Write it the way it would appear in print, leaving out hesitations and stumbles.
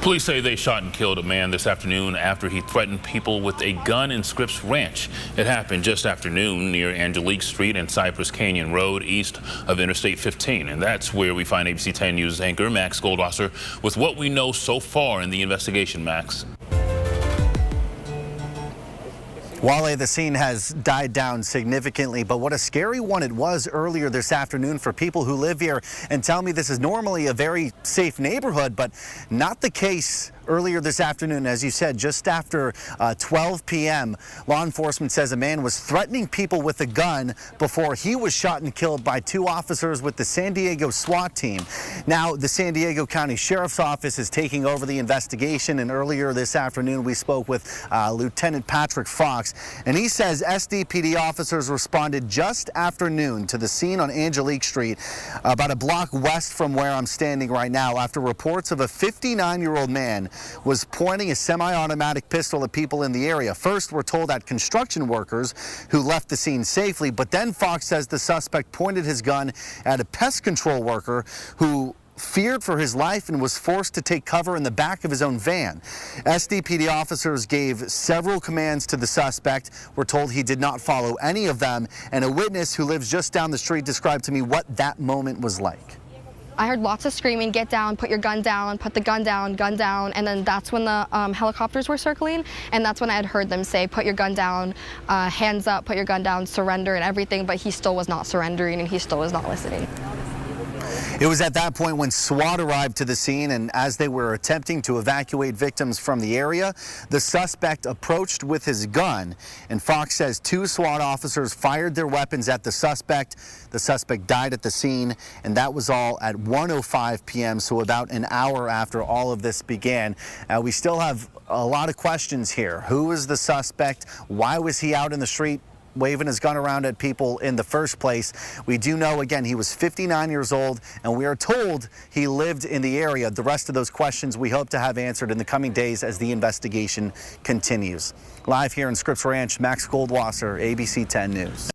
Police say they shot and killed a man this afternoon after he threatened people with a gun in Scripps Ranch. It happened just after noon near Angelique Street and Cypress Canyon Road east of Interstate 15. And that's where we find ABC 10 News anchor Max Goldwasser with what we know so far in the investigation. Max. Wale, the scene has died down significantly, but what a scary one it was earlier this afternoon for people who live here and tell me this is normally a very safe neighborhood, but not the case earlier this afternoon. As you said, just after 12 p.m., law enforcement says a man was threatening people with a gun before he was shot and killed by two officers with the San Diego SWAT team. Now, the San Diego County Sheriff's Office is taking over the investigation, and earlier this afternoon we spoke with Lieutenant Patrick Fox, and he says SDPD officers responded just after noon to the scene on Angelique Street, about a block west from where I'm standing right now, after reports of a 59-year-old man was pointing a semi-automatic pistol at people in the area. First, we're told that construction workers who left the scene safely, but then Fox says the suspect pointed his gun at a pest control worker who feared for his life and was forced to take cover in the back of his own van. SDPD officers gave several commands to the suspect. We're told he did not follow any of them, and a witness who lives just down the street described to me what that moment was like. I heard lots of screaming, get down, put your gun down, put the gun down, and then that's when the helicopters were circling, and that's when I had heard them say, put your gun down, hands up, put your gun down, surrender and everything, but he still was not surrendering and he still was not listening. It was at that point when SWAT arrived to the scene, and as they were attempting to evacuate victims from the area, the suspect approached with his gun, and Fox says two SWAT officers fired their weapons at the suspect. The suspect died at the scene, and that was all at 1:05 p.m., so about an hour after all of this began. We still have a lot of questions here. Who is the suspect? Why was he out in the street waving his gun around at people in the first place? We do know, again, he was 59 years old, and we are told he lived in the area. The rest of those questions we hope to have answered in the coming days as the investigation continues. Live here in Scripps Ranch, Max Goldwasser, ABC 10 News.